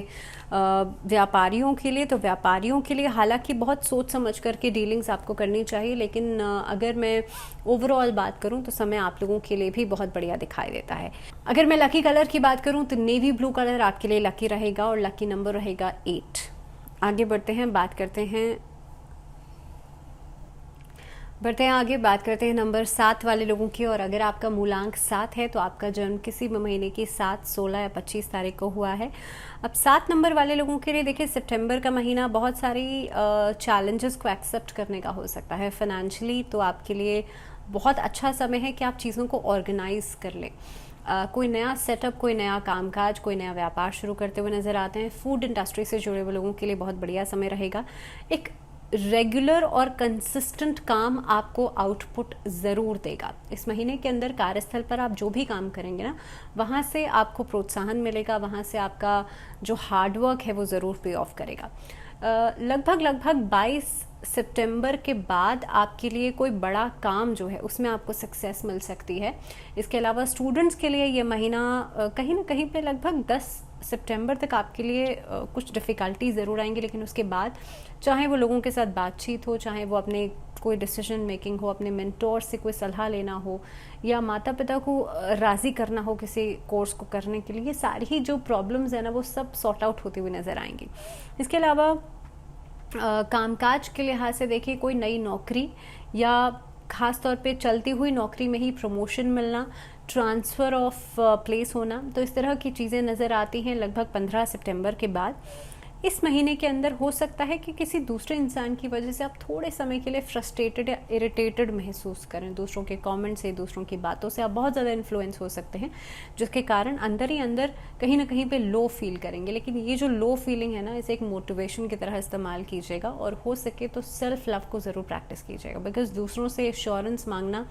व्यापारियों के लिए, तो व्यापारियों के लिए हालांकि बहुत सोच समझ करके डीलिंग्स आपको करनी चाहिए, लेकिन अगर मैं ओवरऑल बात करूं तो समय आप लोगों के लिए भी बहुत बढ़िया दिखाई देता है। अगर मैं लकी कलर की बात करूं तो नेवी ब्लू कलर आपके लिए लकी रहेगा और लकी नंबर रहेगा 8। आगे बढ़ते हैं, बात करते हैं आगे, बात करते हैं नंबर 7 वाले लोगों की। और अगर आपका मूलांक 7 है तो आपका जन्म किसी भी महीने की 7, 16 या 25 तारीख को हुआ है। अब 7 नंबर वाले लोगों के लिए देखिए सितंबर का महीना बहुत सारी चैलेंजेस को एक्सेप्ट करने का हो सकता है। फाइनेंशियली तो आपके लिए बहुत अच्छा समय है कि आप चीज़ों को ऑर्गेनाइज कर लें। कोई नया सेटअप, कोई नया कामकाज, कोई नया व्यापार शुरू करते हुए नज़र आते हैं। फूड इंडस्ट्री से जुड़े हुए लोगों के लिए बहुत बढ़िया समय रहेगा। एक रेगुलर और कंसिस्टेंट काम आपको आउटपुट ज़रूर देगा। इस महीने के अंदर कार्यस्थल पर आप जो भी काम करेंगे ना, वहाँ से आपको प्रोत्साहन मिलेगा, वहाँ से आपका जो हार्डवर्क है वो ज़रूर पे ऑफ करेगा। लगभग 22 सितंबर के बाद आपके लिए कोई बड़ा काम जो है उसमें आपको सक्सेस मिल सकती है। इसके अलावा स्टूडेंट्स के लिए ये महीना कहीं ना कहीं पे लगभग 10 सितंबर तक आपके लिए कुछ डिफ़िकल्टी ज़रूर आएंगी, लेकिन उसके बाद चाहे वो लोगों के साथ बातचीत हो, चाहे वो अपने कोई डिसीजन मेकिंग हो, अपने मेंटोर से कोई सलाह लेना हो, या माता पिता को राज़ी करना हो किसी कोर्स को करने के लिए, ये सारी ही जो प्रॉब्लम्स है ना वो सब सॉर्ट आउट होती हुई नज़र आएंगी। इसके अलावा कामकाज के लिहाज से देखिए, कोई नई नौकरी या ख़ास तौर पे चलती हुई नौकरी में ही प्रमोशन मिलना, ट्रांसफ़र ऑफ प्लेस होना, तो इस तरह की चीज़ें नज़र आती हैं लगभग 15 सितंबर के बाद। इस महीने के अंदर हो सकता है कि किसी दूसरे इंसान की वजह से आप थोड़े समय के लिए फ्रस्ट्रेटेड या इरिटेटेड महसूस करें। दूसरों के कमेंट से, दूसरों की बातों से आप बहुत ज़्यादा इन्फ्लुएंस हो सकते हैं, जिसके कारण अंदर ही अंदर कहीं ना कहीं पे लो फील करेंगे। लेकिन ये जो लो फीलिंग है ना, इसे एक मोटिवेशन की तरह इस्तेमाल कीजिएगा, और हो सके तो सेल्फ लव को ज़रूर प्रैक्टिस कीजिएगा, बिकॉज दूसरों से एश्योरेंस मांगना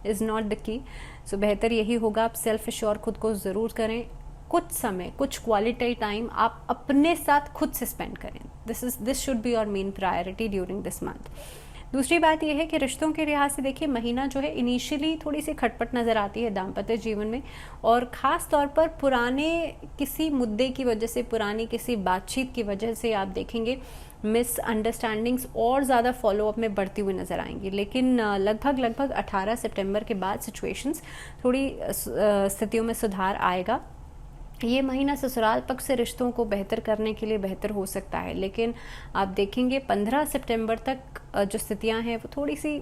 इज़ नॉट द की। सो बेहतर यही होगा आप सेल्फ एश्योर खुद को ज़रूर करें। कुछ समय, कुछ क्वालिटी टाइम आप अपने साथ खुद से स्पेंड करें। This should be your main priority during this month. दूसरी बात यह है कि रिश्तों के लिहाज से देखिए, महीना जो है इनिशियली थोड़ी सी खटपट नज़र आती है दाम्पत्य जीवन में, और ख़ास तौर पर पुराने किसी मुद्दे की वजह से, पुरानी किसी बातचीत की वजह से आप देखेंगे मिसअंडरस्टैंडिंग्स और ज़्यादा फॉलोअप में बढ़ती हुई नज़र आएंगी। लेकिन लगभग 18 सितंबर के बाद सिचुएशंस थोड़ी स्थितियों में सुधार आएगा। ये महीना ससुराल पक्ष से रिश्तों को बेहतर करने के लिए बेहतर हो सकता है, लेकिन आप देखेंगे 15 सितंबर तक जो स्थितियां हैं वो थोड़ी सी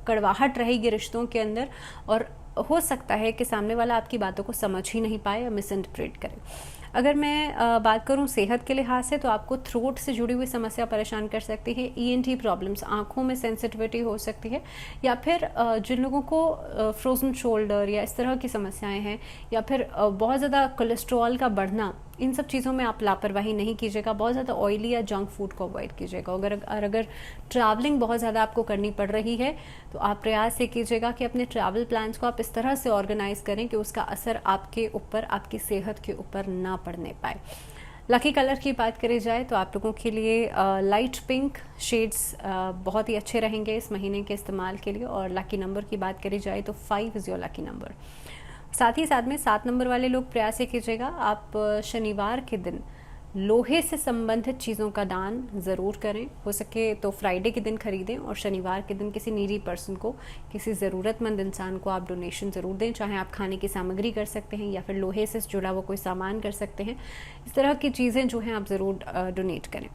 कड़वाहट रहेगी रिश्तों के अंदर, और हो सकता है कि सामने वाला आपकी बातों को समझ ही नहीं पाए या मिस इंटरप्रेट करे। अगर मैं बात करूं सेहत के लिहाज से, तो आपको थ्रोट से जुड़ी हुई समस्या परेशान कर सकती है। ENT प्रॉब्लम्स, आंखों में सेंसिटिविटी हो सकती है, या फिर जिन लोगों को फ्रोजन शोल्डर या इस तरह की समस्याएं हैं, या फिर बहुत ज़्यादा कोलेस्ट्रॉल का बढ़ना, इन सब चीज़ों में आप लापरवाही नहीं कीजिएगा। बहुत ज़्यादा ऑयली या जंक फूड को अवॉइड कीजिएगा। अगर ट्रैवलिंग बहुत ज़्यादा आपको करनी पड़ रही है, तो आप प्रयास ये कीजिएगा कि अपने ट्रैवल प्लान्स को आप इस तरह से ऑर्गेनाइज करें कि उसका असर आपके ऊपर, आपकी सेहत के ऊपर ना पड़ने पाए। लकी कलर की बात करी जाए तो आप लोगों के लिए लाइट पिंक शेड्स बहुत ही अच्छे रहेंगे इस महीने के इस्तेमाल के लिए। और लकी नंबर की बात करी जाए तो 5 इज़ योर लकी नंबर। साथ ही साथ में 7 नंबर वाले लोग प्रयास ये कीजिएगा, आप शनिवार के दिन लोहे से संबंधित चीज़ों का दान ज़रूर करें। हो सके तो फ्राइडे के दिन खरीदें, और शनिवार के दिन किसी नीडी पर्सन को, किसी ज़रूरतमंद इंसान को आप डोनेशन ज़रूर दें। चाहे आप खाने की सामग्री कर सकते हैं, या फिर लोहे से जुड़ा हुआ कोई सामान कर सकते हैं। इस तरह की चीज़ें जो हैं आप ज़रूर डोनेट करें।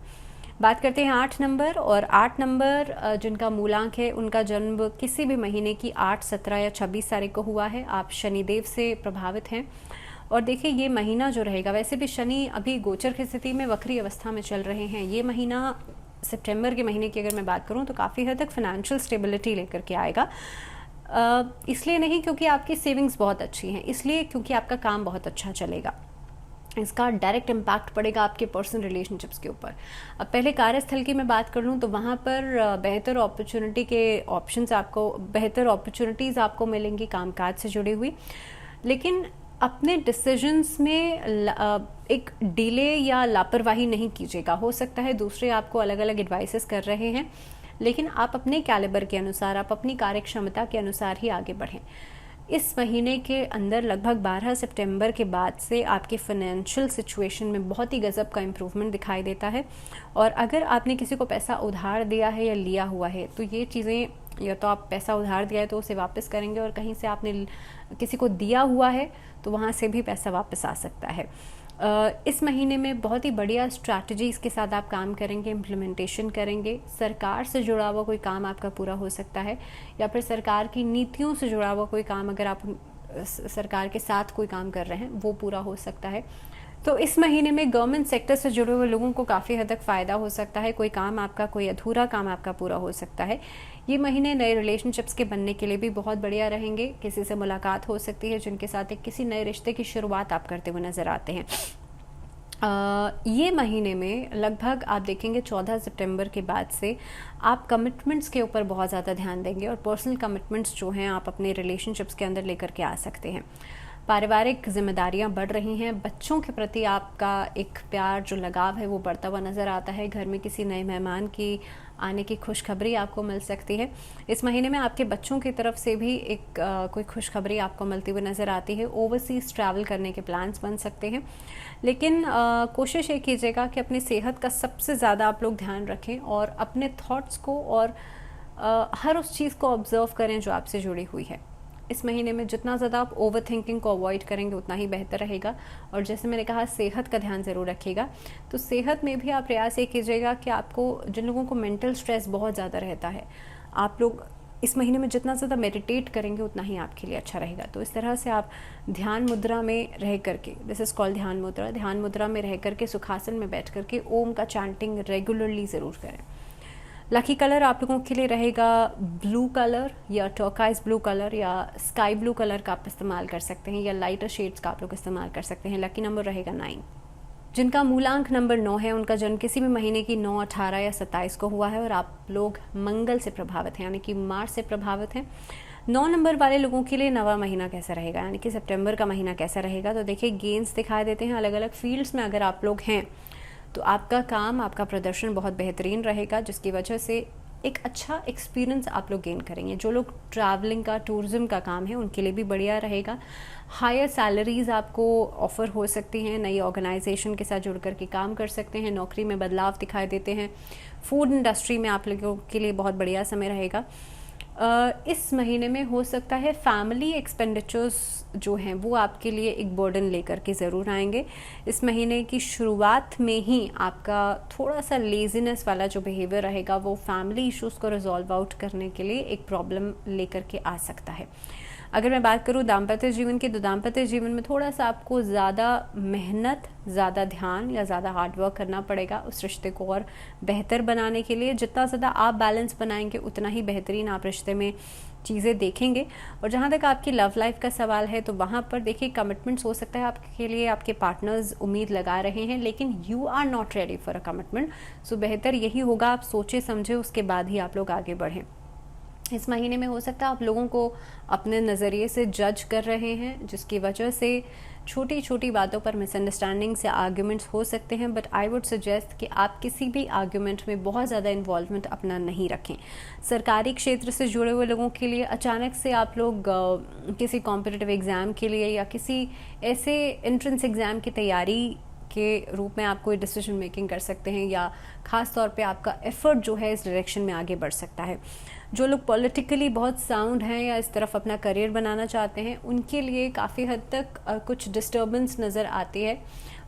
बात करते हैं 8 नंबर, और 8 नंबर जिनका मूलांक है, उनका जन्म किसी भी महीने की 8, 17 या 26 तारीख को हुआ है। आप शनिदेव से प्रभावित हैं, और देखिए ये महीना जो रहेगा, वैसे भी शनि अभी गोचर की स्थिति में वक्री अवस्था में चल रहे हैं। ये महीना सितंबर के महीने की अगर मैं बात करूं तो काफ़ी हद तक फाइनेंशियल स्टेबिलिटी लेकर के आएगा। इसलिए नहीं क्योंकि आपकी सेविंग्स बहुत अच्छी हैं, इसलिए क्योंकि आपका काम बहुत अच्छा चलेगा। इसका डायरेक्ट इम्पैक्ट पड़ेगा आपके पर्सनल रिलेशनशिप्स के ऊपर। अब पहले कार्यस्थल की मैं बात कर लूँ तो वहाँ पर बेहतर अपॉर्चुनिटी के ऑप्शंस आपको, बेहतर अपॉर्चुनिटीज़ आपको मिलेंगी कामकाज से जुड़ी हुई। लेकिन अपने डिसीजंस में एक डिले या लापरवाही नहीं कीजिएगा। हो सकता है दूसरे आपको अलग अलग एडवाइसेस कर रहे हैं, लेकिन आप अपने कैलिबर के अनुसार, आप अपनी कार्यक्षमता के अनुसार ही आगे बढ़ें। इस महीने के अंदर लगभग 12 सितंबर के बाद से आपके फाइनेंशियल सिचुएशन में बहुत ही गजब का इम्प्रूवमेंट दिखाई देता है। और अगर आपने किसी को पैसा उधार दिया है या लिया हुआ है, तो ये चीज़ें, या तो आप पैसा उधार दिया है तो उसे वापस करेंगे, और कहीं से आपने किसी को दिया हुआ है तो वहाँ से भी पैसा वापस आ सकता है। इस महीने में बहुत ही बढ़िया स्ट्रैटेजीज़ के साथ आप काम करेंगे, इम्प्लीमेंटेशन करेंगे। सरकार से जुड़ा हुआ कोई काम आपका पूरा हो सकता है, या फिर सरकार की नीतियों से जुड़ा हुआ कोई काम, अगर आप सरकार के साथ कोई काम कर रहे हैं, वो पूरा हो सकता है। तो इस महीने में गवर्नमेंट सेक्टर से जुड़े हुए लोगों को काफ़ी हद तक फ़ायदा हो सकता है। कोई काम आपका, कोई अधूरा काम आपका पूरा हो सकता है। ये महीने नए रिलेशनशिप्स के बनने के लिए भी बहुत बढ़िया रहेंगे। किसी से मुलाकात हो सकती है जिनके साथ एक किसी नए रिश्ते की शुरुआत आप करते हुए नज़र आते हैं। ये महीने में लगभग आप देखेंगे 14 सितंबर के बाद से आप कमिटमेंट्स के ऊपर बहुत ज़्यादा ध्यान देंगे और पर्सनल कमिटमेंट्स जो हैं आप अपने रिलेशनशिप्स के अंदर लेकर के आ सकते हैं। पारिवारिक जिम्मेदारियां बढ़ रही हैं। बच्चों के प्रति आपका एक प्यार, जो लगाव है, वो बढ़ता हुआ नज़र आता है। घर में किसी नए मेहमान की आने की खुशखबरी आपको मिल सकती है। इस महीने में आपके बच्चों की तरफ से भी एक कोई खुशखबरी आपको मिलती हुई नज़र आती है। ओवरसीज़ ट्रैवल करने के प्लान्स बन सकते हैं, लेकिन कोशिश ये कीजिएगा कि अपनी सेहत का सबसे ज़्यादा आप लोग ध्यान रखें और अपने थॉट्स को और हर उस चीज़ को ऑब्जर्व करें जो आपसे जुड़ी हुई है। इस महीने में जितना ज़्यादा आप ओवर थिंकिंग को अवॉइड करेंगे उतना ही बेहतर रहेगा। और जैसे मैंने कहा, सेहत का ध्यान ज़रूर रखिएगा। तो सेहत में भी आप प्रयास ये कीजिएगा कि आपको, जिन लोगों को मेंटल स्ट्रेस बहुत ज़्यादा रहता है, आप लोग इस महीने में जितना ज़्यादा मेडिटेट करेंगे उतना ही आपके लिए अच्छा रहेगा। तो इस तरह से आप ध्यान मुद्रा में रह करके, दिस इज़ कॉल्ड ध्यान मुद्रा में रह करके सुखासन में बैठ करके ओम का चैंटिंग रेगुलरली ज़रूर करें। लकी कलर आप लोगों के लिए रहेगा ब्लू कलर या टर्काइज ब्लू कलर या स्काई ब्लू कलर का आप इस्तेमाल कर सकते हैं, या लाइटर शेड्स का आप लोग इस्तेमाल कर सकते हैं। लकी नंबर रहेगा 9। जिनका मूलांक नंबर 9 है, उनका जन्म किसी भी महीने की 9, 18 या 27 को हुआ है और आप लोग मंगल से प्रभावित हैं, यानी कि मार्च से प्रभावित हैं। 9 नंबर वाले लोगों के लिए नवा महीना कैसा रहेगा, यानी कि सितंबर का महीना कैसा रहेगा। तो देखिए, गेन्स दिखाई देते हैं। अलग अलग फील्ड्स में अगर आप लोग हैं तो आपका काम, आपका प्रदर्शन बहुत बेहतरीन रहेगा, जिसकी वजह से एक अच्छा एक्सपीरियंस आप लोग गेन करेंगे। जो लोग ट्रैवलिंग का, टूरिज्म का काम है, उनके लिए भी बढ़िया रहेगा। हायर सैलरीज आपको ऑफर हो सकती हैं। नई ऑर्गेनाइजेशन के साथ जुड़ कर के काम कर सकते हैं। नौकरी में बदलाव दिखाई देते हैं। फूड इंडस्ट्री में आप लोगों के लिए बहुत बढ़िया समय रहेगा। इस महीने में हो सकता है फैमिली एक्सपेंडिचर्स जो हैं वो आपके लिए एक बर्डन लेकर के ज़रूर आएंगे। इस महीने की शुरुआत में ही आपका थोड़ा सा लेज़ीनेस वाला जो बिहेवियर रहेगा वो फैमिली इश्यूज़ को रिजॉल्व आउट करने के लिए एक प्रॉब्लम लेकर के आ सकता है। अगर मैं बात करूँ दाम्पत्य जीवन की, तो दाम्पत्य जीवन में थोड़ा सा आपको ज़्यादा मेहनत, ज़्यादा ध्यान या ज़्यादा हार्डवर्क करना पड़ेगा उस रिश्ते को और बेहतर बनाने के लिए। जितना ज़्यादा आप बैलेंस बनाएंगे उतना ही बेहतरीन आप रिश्ते में चीज़ें देखेंगे। और जहाँ तक आपकी लव लाइफ का सवाल है, तो वहाँ पर देखिए, कमिटमेंट्स हो सकता है आपके लिए, आपके पार्टनर्स उम्मीद लगा रहे हैं, लेकिन you are not ready for a commitment. So बेहतर यही होगा आप सोचे समझे उसके बाद ही आप लोग आगे बढ़ें। इस महीने में हो सकता है आप लोगों को अपने नज़रिए से जज कर रहे हैं, जिसकी वजह से छोटी छोटी बातों पर मिसअंडरस्टैंडिंग्स या आर्ग्यूमेंट्स हो सकते हैं। बट आई वुड सजेस्ट कि आप किसी भी आर्ग्यूमेंट में बहुत ज़्यादा इन्वॉल्वमेंट अपना नहीं रखें। सरकारी क्षेत्र से जुड़े हुए लोगों के लिए अचानक से आप लोग किसी कॉम्पिटिटिव एग्ज़ाम के लिए या किसी ऐसे एंट्रेंस एग्ज़ाम की तैयारी के रूप में आप कोई डिसीजन मेकिंग कर सकते हैं, या ख़ास तौर पे आपका एफर्ट जो है इस डायरेक्शन में आगे बढ़ सकता है। जो लोग पॉलिटिकली बहुत साउंड हैं या इस तरफ अपना करियर बनाना चाहते हैं, उनके लिए काफ़ी हद तक कुछ डिस्टर्बेंस नज़र आती है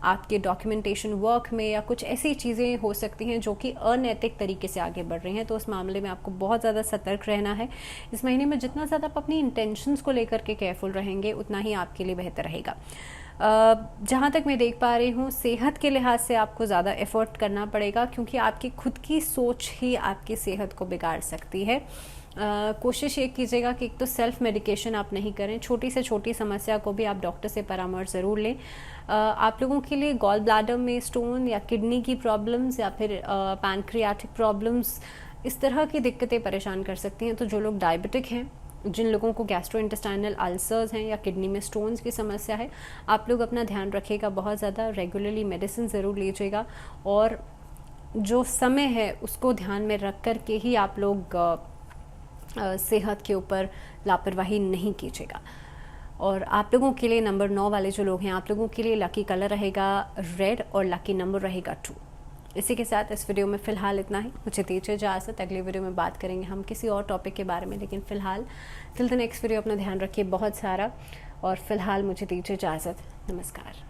आपके डॉक्यूमेंटेशन वर्क में, या कुछ ऐसी चीज़ें हो सकती हैं जो कि अनैतिक तरीके से आगे बढ़ रही हैं। तो उस मामले में आपको बहुत ज़्यादा सतर्क रहना है। इस महीने में जितना ज़्यादा आप अपनी इंटेंशंस को लेकर के केयरफुल रहेंगे उतना ही आपके लिए बेहतर रहेगा। जहाँ तक मैं देख पा रही हूँ, सेहत के लिहाज से आपको ज़्यादा एफर्ट करना पड़ेगा, क्योंकि आपकी खुद की सोच ही आपकी सेहत को बिगाड़ सकती है। कोशिश ये कीजिएगा कि एक तो सेल्फ मेडिकेशन आप नहीं करें। छोटी से छोटी समस्या को भी आप डॉक्टर से परामर्श ज़रूर लें। आप लोगों के लिए गॉल ब्लैडर में स्टोन या किडनी की प्रॉब्लम्स या फिर पैनक्रियाटिक प्रॉब्लम्स, इस तरह की दिक्कतें परेशान कर सकती हैं। तो जो लोग डायबिटिक हैं, जिन लोगों को गैस्ट्रोइंटेस्टाइनल अल्सर्स हैं या किडनी में स्टोन्स की समस्या है, आप लोग अपना ध्यान रखिएगा बहुत ज़्यादा। रेगुलरली मेडिसिन ज़रूर लीजिएगा और जो समय है उसको ध्यान में रख कर के ही आप लोग सेहत के ऊपर लापरवाही नहीं कीजिएगा। और आप लोगों के लिए नंबर 9 वाले जो लोग हैं, आप लोगों के लिए लकी कलर रहेगा रेड और लकी नंबर रहेगा 2। इसी के साथ इस वीडियो में फ़िलहाल इतना ही। मुझे दीजिए इजाज़त। अगली वीडियो में बात करेंगे हम किसी और टॉपिक के बारे में, लेकिन फ़िलहाल टिल द नेक्स्ट वीडियो अपना ध्यान रखिए बहुत सारा। और फ़िलहाल मुझे दीजिए इजाज़त। नमस्कार।